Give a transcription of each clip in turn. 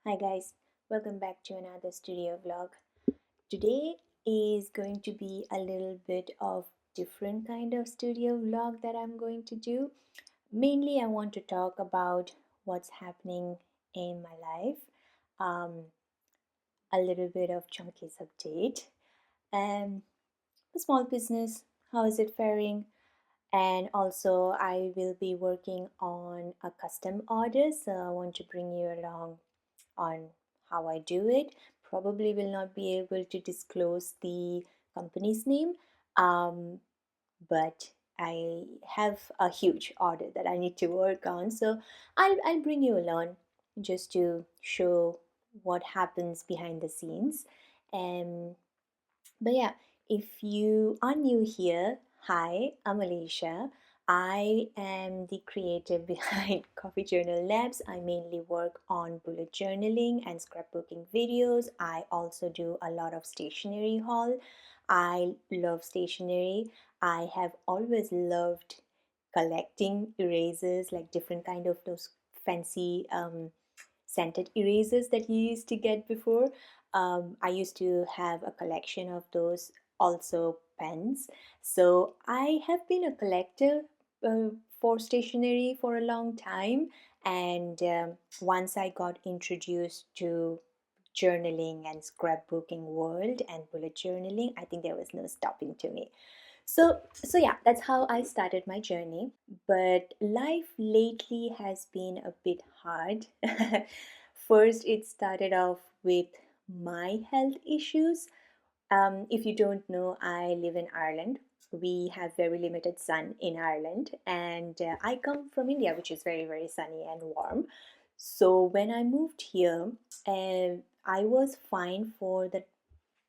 Hi guys, welcome back to another studio vlog. Today is going to be a little bit of different kind of studio vlog that I'm going to do. Mainly I want to talk about what's happening in my life, um, a little bit of Chunky's update, and a small business, how is it faring? And also I will be working on a custom order, so I want to bring you along on how I do it. Probably will not be able to disclose the company's name, um, but I have a huge order that I need to work on. So I'll bring you along just to show what happens behind the scenes. And but yeah, if you are new here, hi, I'm Alicia. I am the creative behind Coffee Journal Labs. I mainly work on bullet journaling and scrapbooking videos. I also do a lot of stationery haul. I love stationery. I have always loved collecting erasers, like different kind of those fancy scented erasers that you used to get before. I used to have a collection of those, also pens. So I have been a collector uh, for stationery for a long time. And once I got introduced to journaling and scrapbooking world and bullet journaling, I think there was no stopping to me. So yeah, that's how I started my journey. But life lately has been a bit hard. First, it started off with my health issues. If you don't know, I live in Ireland. We have very limited sun in Ireland, and I come from India, which is very, very sunny and warm. So when I moved here, I was fine for the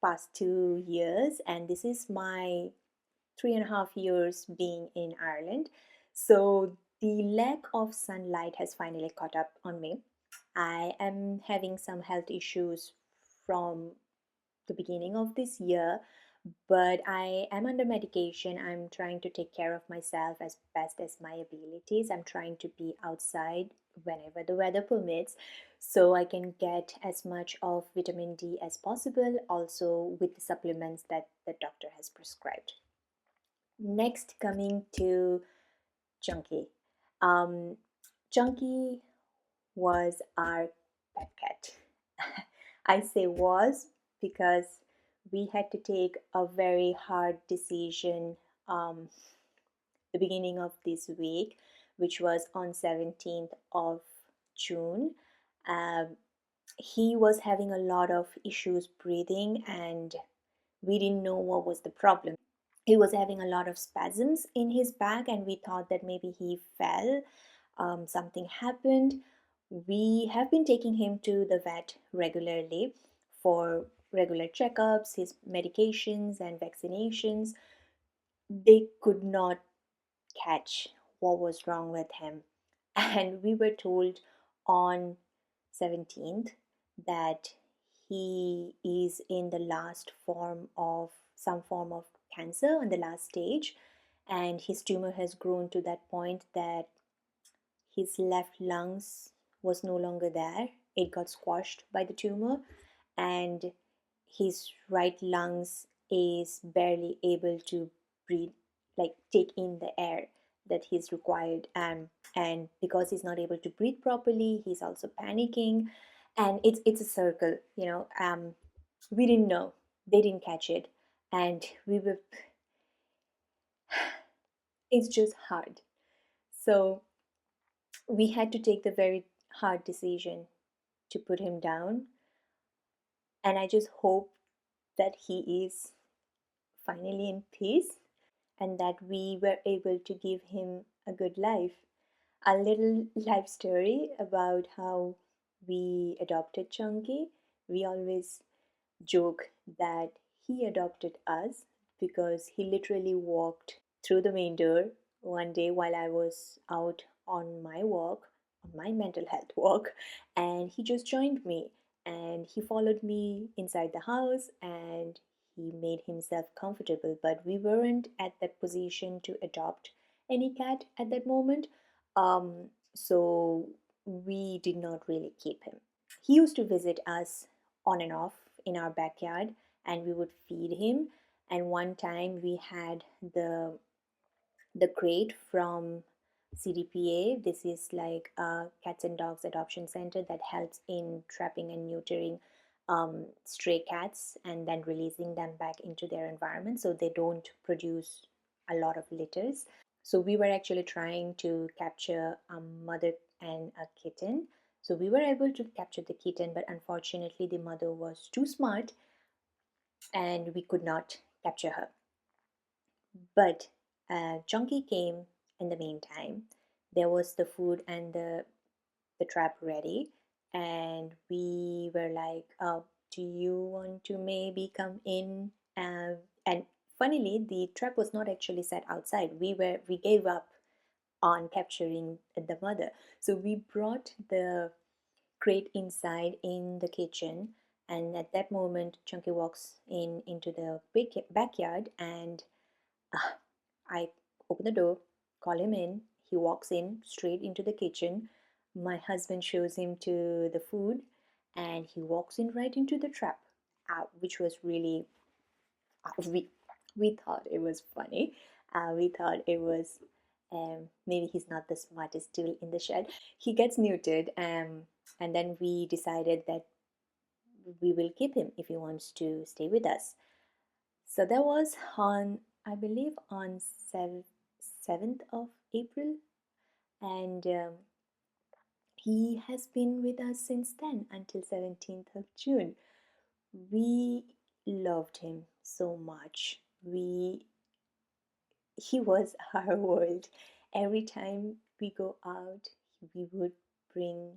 past 2 years, and this is my 3.5 years being in Ireland. So the lack of sunlight has finally caught up on me. I am having some health issues from the beginning of this year, but I am under medication. I'm trying to take care of myself as best as my abilities. I'm trying to be outside whenever the weather permits so I can get as much of vitamin D as possible, also with the supplements that the doctor has prescribed. Next, coming to Chunky. Um, Chunky was our pet cat. I say was because we had to take a very hard decision the beginning of this week, which was on 17th of June. Um, he was having a lot of issues breathing, and we didn't know what was the problem. He was having a lot of spasms in his back, and we thought that maybe he fell, something happened. We have been taking him to the vet regularly for regular checkups, his medications and vaccinations. They could not catch what was wrong with him. And we were told on 17th that he is in the last form of some form of cancer, on the last stage, and his tumor has grown to that point that his left lungs was no longer there. It got squashed by the tumor, and his right lungs is barely able to breathe, like take in the air that he's required. And because he's not able to breathe properly, he's also panicking, and it's a circle. We didn't know, they didn't catch it, and we were. It's just hard. So we had to take the very hard decision to put him down, and I just hope that he is finally in peace and that we were able to give him a good life. A little life story about how we adopted Chunky. We always joke that he adopted us because he literally walked through the main door one day while I was out on my walk, on my mental health walk, and he just joined me, and he followed me inside the house, and he made himself comfortable. But we weren't at that position to adopt any cat at that moment, so we did not really keep him. He used to visit us on and off in our backyard, and we would feed him. And one time we had the crate from CDPA. This is like a cats and dogs adoption center that helps in trapping and neutering stray cats and then releasing them back into their environment so they don't produce a lot of litters. So we were actually trying to capture a mother and a kitten. So we were able to capture the kitten, but unfortunately the mother was too smart and we could not capture her. But Chunky came in the meantime. There was the food and the trap ready, and we were like, oh, do you want to maybe come in? And funnily, the trap was not actually set outside. We gave up on capturing the mother, so we brought the crate inside in the kitchen. And at that moment, Chunky walks in into the backyard, and I open the door, call him in. He walks in straight into the kitchen. My husband shows him to the food, and he walks in right into the trap, which was really, we thought it was funny. We thought it was maybe he's not the smartest tool in the shed. He gets neutered, and then we decided that we will keep him if he wants to stay with us. So that was on, I believe, on 7th of April, and he has been with us since then until 17th of June. We loved him so much. He was our world. Every time we go out, we would bring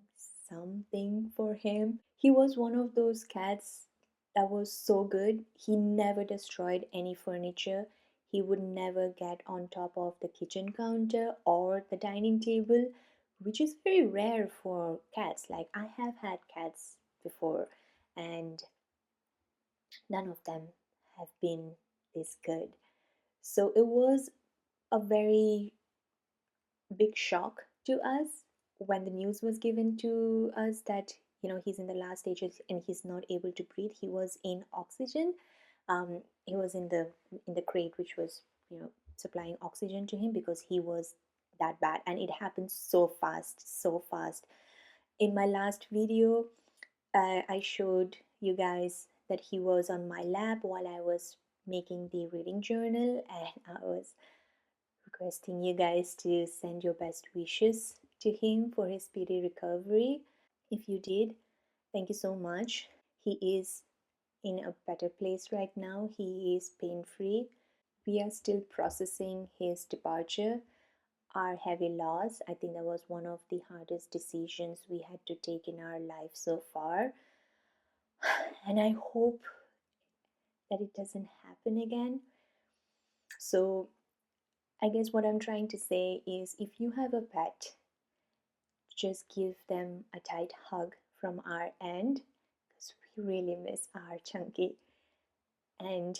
something for him. He was one of those cats that was so good. He never destroyed any furniture. He would never get on top of the kitchen counter or the dining table, which is very rare for cats. Like, I have had cats before, and none of them have been this good. So it was a very big shock to us when the news was given to us that he's in the last stages and he's not able to breathe. He was in oxygen. He was in the crate which was supplying oxygen to him because he was that bad, and it happened so fast, so fast. In my last video, I showed you guys that he was on my lap while I was making the reading journal, and I was requesting you guys to send your best wishes to him for his speedy recovery. If you did, thank you so much. He is in a better place right now. He is pain free. We are still processing his departure, our heavy loss. I think that was one of the hardest decisions we had to take in our life so far. And I hope that it doesn't happen again. So, I guess what I'm trying to say is if you have a pet, just give them a tight hug from our end because we really miss our Chunky, and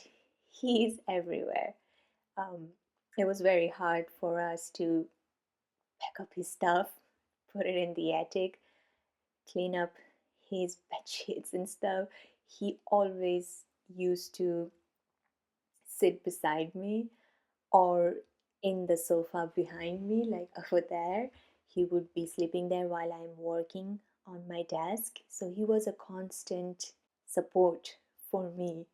he's everywhere. Um, it was very hard for us to pack up his stuff, put it in the attic, clean up his bed sheets and stuff. He always used to sit beside me or in the sofa behind me, like over there. He would be sleeping there while I'm working on my desk. So he was a constant support for me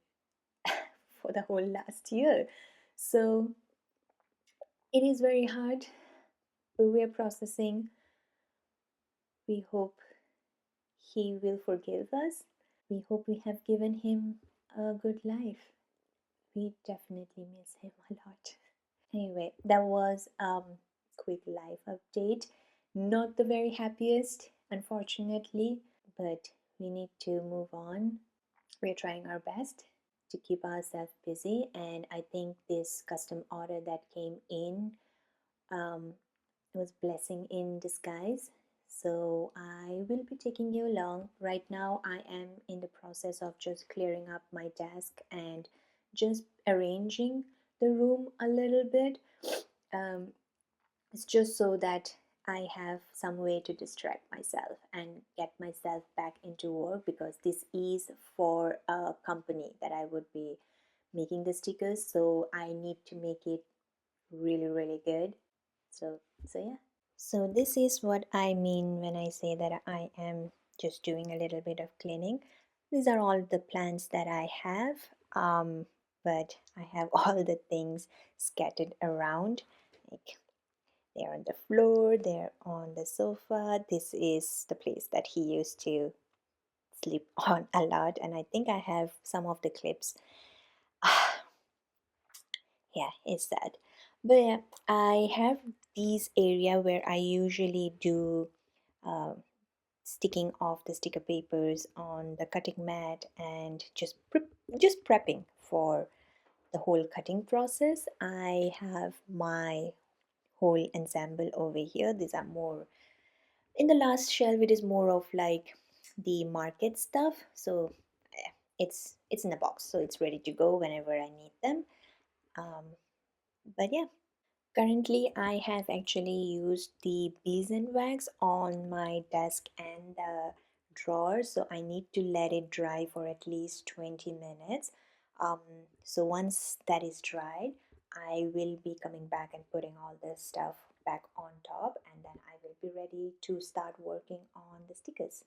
for the whole last year. So it is very hard, but we are processing. We hope he will forgive us. We hope we have given him a good life. We definitely miss him a lot. Anyway, that was quick life update. Not the very happiest, unfortunately, but we need to move on. We're trying our best to keep ourselves busy, and I think this custom order that came in was blessing in disguise. So I will be taking you along. Right now I am in the process of just clearing up my desk and just arranging the room a little bit. It's just so that I have some way to distract myself and get myself back into work, because this is for a company that I would be making the stickers, so I need to make it really, really good. So yeah. So this is what I mean when I say that I am just doing a little bit of cleaning. These are all the plants that I have, but I have all the things scattered around. Like, they're on the floor, they're on the sofa. This is the place that he used to sleep on a lot, and I think I have some of the clips. Yeah, it's sad. But yeah, I have these area where I usually do um, sticking off the sticker papers on the cutting mat and just prepping for the whole cutting process. I have my whole ensemble over here. These are more in the last shelf. It is more of like the market stuff. So it's in a box, so it's ready to go whenever I need them. Um, but yeah. Currently, I have actually used the beeswax on my desk and the drawers, so I need to let it dry for at least 20 minutes. Um, so once that is dried, I will be coming back and putting all this stuff back on top, and then I will be ready to start working on the stickers.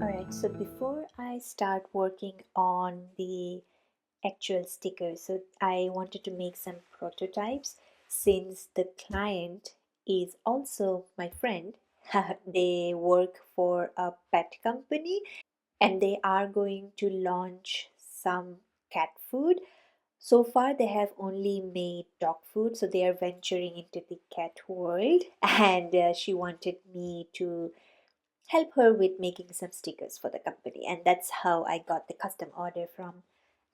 Alright, so before I start working on the actual stickers, so I wanted to make some prototypes since the client is also my friend. They work for a pet company and they are going to launch some cat food. So far, they have only made dog food, so they are venturing into the cat world. And she wanted me to help her with making some stickers for the company, and that's how I got the custom order from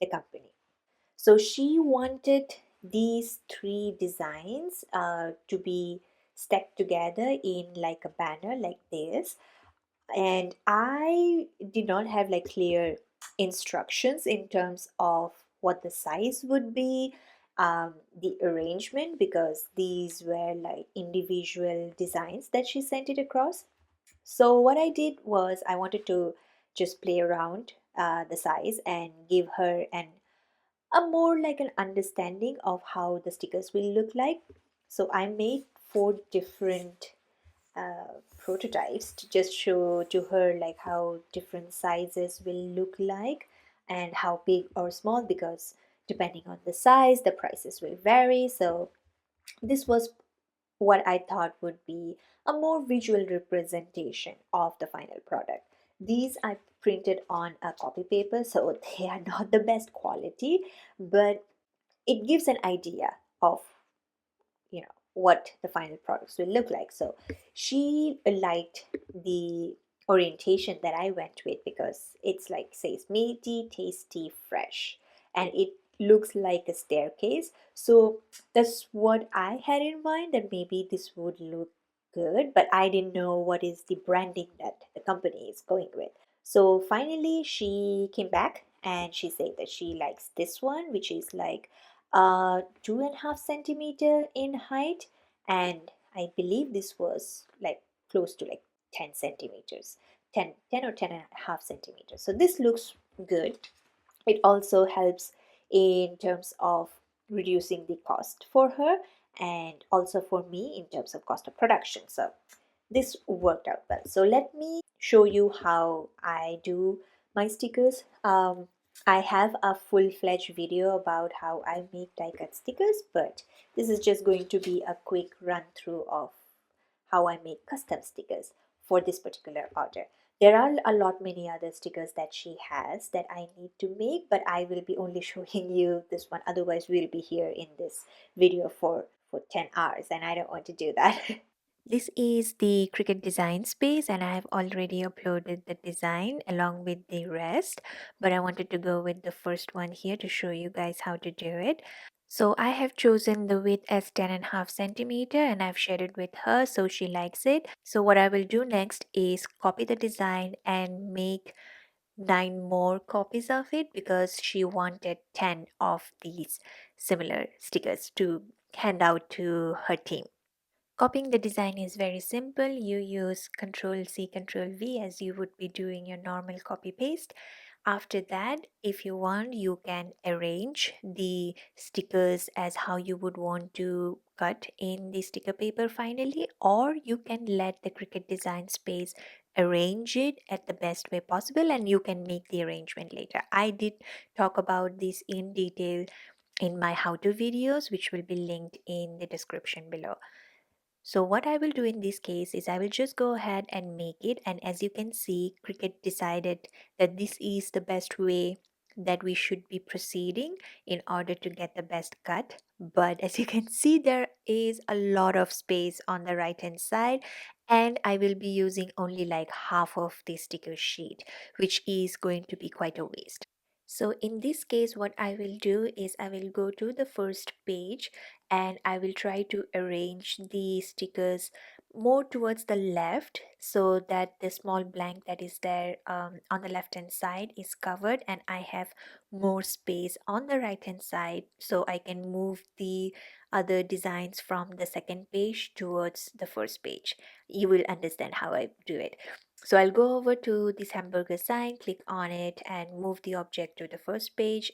the company. So she wanted these three designs to be stacked together in like a banner like this, and I did not have like clear instructions in terms of what the size would be, the arrangement, because these were like individual designs that she sent it across. So what I did was I wanted to just play around the size and give her an a more like an understanding of how the stickers will look like. So I made four different prototypes to just show to her like how different sizes will look like and how big or small, because depending on the size, the prices will vary. So this was what I thought would be a more visual representation of the final product. These I printed on a copy paper, so they are not the best quality, but it gives an idea of what the final products will look like. So she liked the orientation that I went with because it's like says meaty, tasty, fresh, and it looks like a staircase. So that's what I had in mind, that maybe this would look good, but I didn't know what is the branding that the company is going with. So finally she came back and she said that she likes this one, which is like 2.5 centimeter in height, and I believe this was like close to like 10 centimeters, 10 or 10.5 centimeters. So this looks good. It also helps in terms of reducing the cost for her and also for me in terms of cost of production. So this worked out well. So let me show you how I do my stickers. I have a full-fledged video about how I make die cut stickers, but this is just going to be a quick run through of how I make custom stickers for this particular order. There are a lot many other stickers that she has that I need to make, but I will be only showing you this one. Otherwise, we'll be here in this video for 10 hours, and I don't want to do that. This is the Cricut design space, and I have already uploaded the design along with the rest, but I wanted to go with the first one here to show you guys how to do it. So I have chosen the width as 10.5 centimeter and I've shared it with her so she likes it. So what I will do next is copy the design and make 9 more copies of it because she wanted 10 of these similar stickers to hand out to her team. Copying the design is very simple. You use Ctrl C, Ctrl V as you would be doing your normal copy paste. After that, if you want, you can arrange the stickers as how you would want to cut in the sticker paper finally, or you can let the Cricut design space arrange it at the best way possible and you can make the arrangement later. I did talk about this in detail in my how-to videos, which will be linked in the description below. So what I will do in this case is I will just go ahead and make it, and as you can see, Cricut decided that this is the best way that we should be proceeding in order to get the best cut. But as you can see, there is a lot of space on the right hand side, and I will be using only like half of the sticker sheet, which is going to be quite a waste. So in this case, what I will do is I will go to the first page and I will try to arrange the stickers more towards the left so that the small blank that is there on the left hand side is covered and I have more space on the right hand side so I can move the other designs from the second page towards the first page. You will understand how I do it. So I'll go over to this hamburger sign, click on it and move the object to the first page,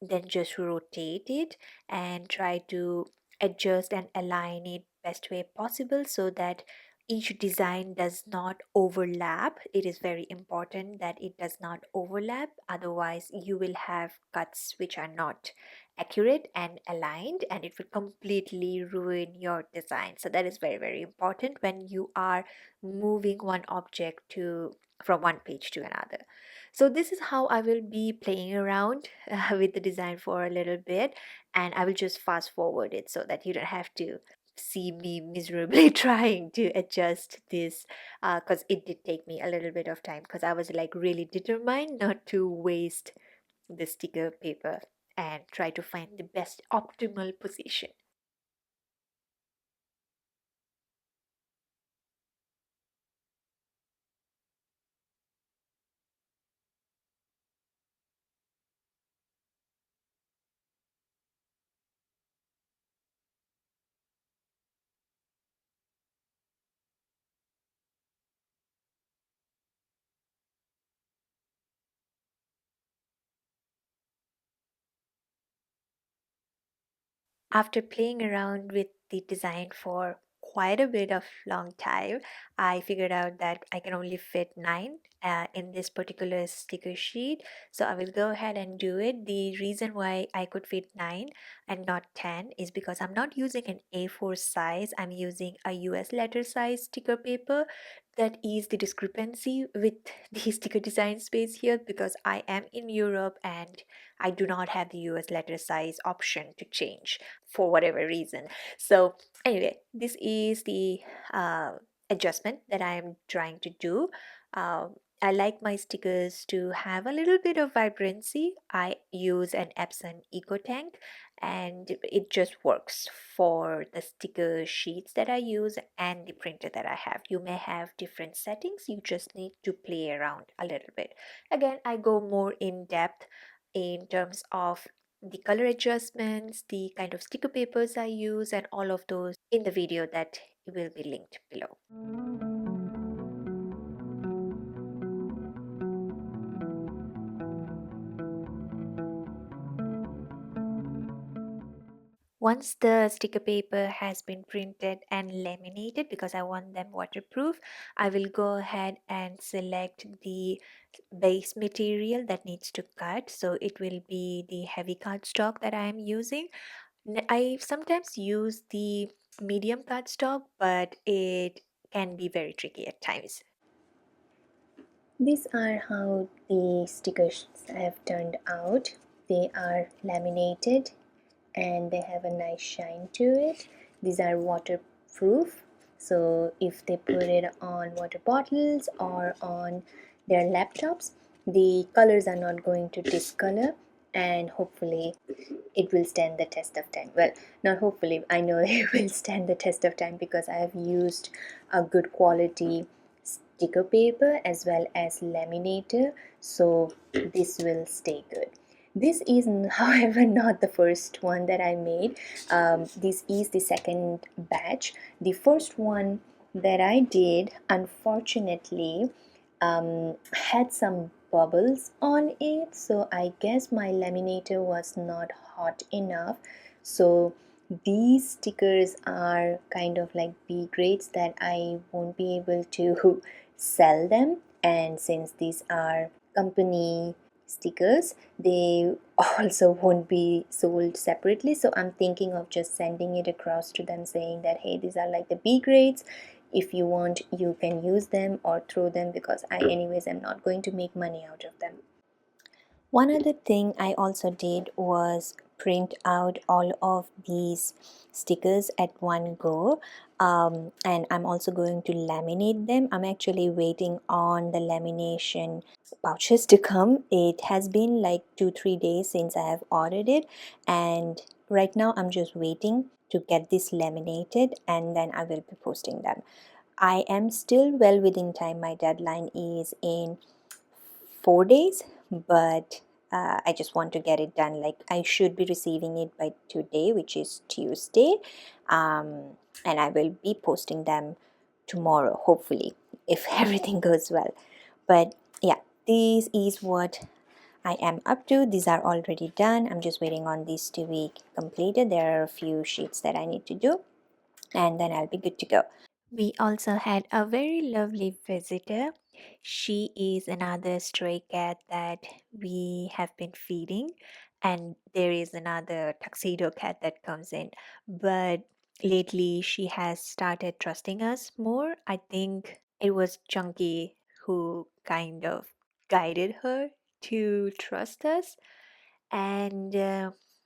then just rotate it and try to adjust and align it best way possible so that each design does not overlap. It is very important that it does not overlap, otherwise you will have cuts which are not accurate and aligned and it will completely ruin your design. So that is very, very important when you are moving one object to from one page to another. So this is how I will be playing around with the design for a little bit, and I will just fast forward it so that you don't have to see me miserably trying to adjust this because it did take me a little bit of time because I was like really determined not to waste the sticker paper and try to find the best optimal position. After playing around with the design for quite a bit of long time, I figured out that I can only fit nine in this particular sticker sheet. So I will go ahead and do it. The reason why I could fit nine and not 10 is because I'm not using an A4 size, I'm using a US letter size sticker paper. That is the discrepancy with the sticker design space here, because I am in Europe and I do not have the US letter size option to change for whatever reason. So anyway, this is the uh, adjustment that I am trying to do. I like my stickers to have a little bit of vibrancy. I use an Epson Eco Tank and it just works for the sticker sheets that I use and the printer that I have. You may have different settings, you just need to play around a little bit. Again, I go more in depth in terms of the color adjustments, the kind of sticker papers I use, and all of those in the video that will be linked below. Once the sticker paper has been printed and laminated, because I want them waterproof, I will go ahead and select the base material that needs to cut. So it will be the heavy cardstock that I am using. I sometimes use the medium cardstock, but it can be very tricky at times. These are how the stickers have turned out. They are laminated and they have a nice shine to it. These are waterproof, so if they put it on water bottles or on their laptops, the colors are not going to discolor, and hopefully it will stand the test of time. Well, not hopefully, I know it will stand the test of time because I have used a good quality sticker paper as well as laminator, so this will stay good. This is however not the first one that I made. This is the second batch. The first one that I did, unfortunately, had some bubbles on it, so I guess my laminator was not hot enough. So these stickers are kind of like B grades that I won't be able to sell them, and since these are company stickers, they also won't be sold separately. So I'm thinking of just sending it across to them saying that, hey, these are like the B grades, if you want you can use them or throw them, because I anyways am not going to make money out of them. One other thing I also did was print out all of these stickers at one go, and I'm also going to laminate them. I'm actually waiting on the lamination pouches to come. It has been like 2-3 days since I have ordered it, and right now I'm just waiting to get this laminated and then I will be posting them. I am still well within time. My deadline is in 4 days, but I just want to get it done. Like, I should be receiving it by today, which is Tuesday, and I will be posting them tomorrow, hopefully, if everything goes well. But yeah, this is what I am up to. These are already done. I'm just waiting on these to be completed. There are a few sheets that I need to do, and then I'll be good to go. We also had a very lovely visitor. She is another stray cat that we have been feeding, and there is another tuxedo cat that comes in. But lately, she has started trusting us more. I think it was Chunky who kind of guided her to trust us, and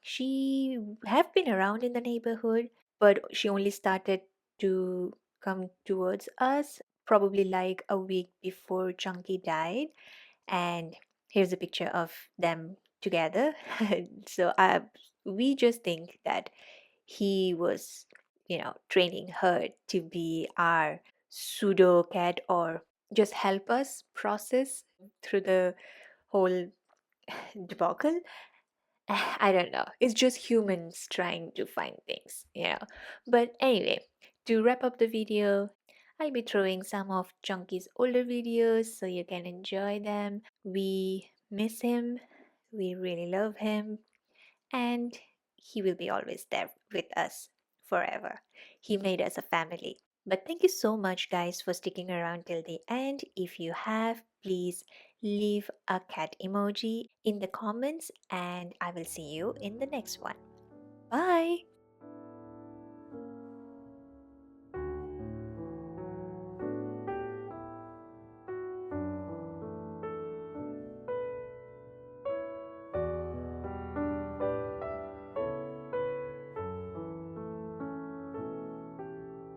she have been around in the neighborhood, but she only started to come towards us probably like a week before Chunky died. And here's a picture of them together. So we just think that he was, training her to be our pseudo cat, or just help us process through the whole debacle. I don't know. It's just humans trying to find things. But anyway, to wrap up the video, I'll be throwing some of Chunky's older videos so you can enjoy them. We miss him, we really love him, and he will be always there with us forever. He made us a family. But thank you so much, guys, for sticking around till the end. If you have, please leave a cat emoji in the comments, and I will see you in the next one. Bye.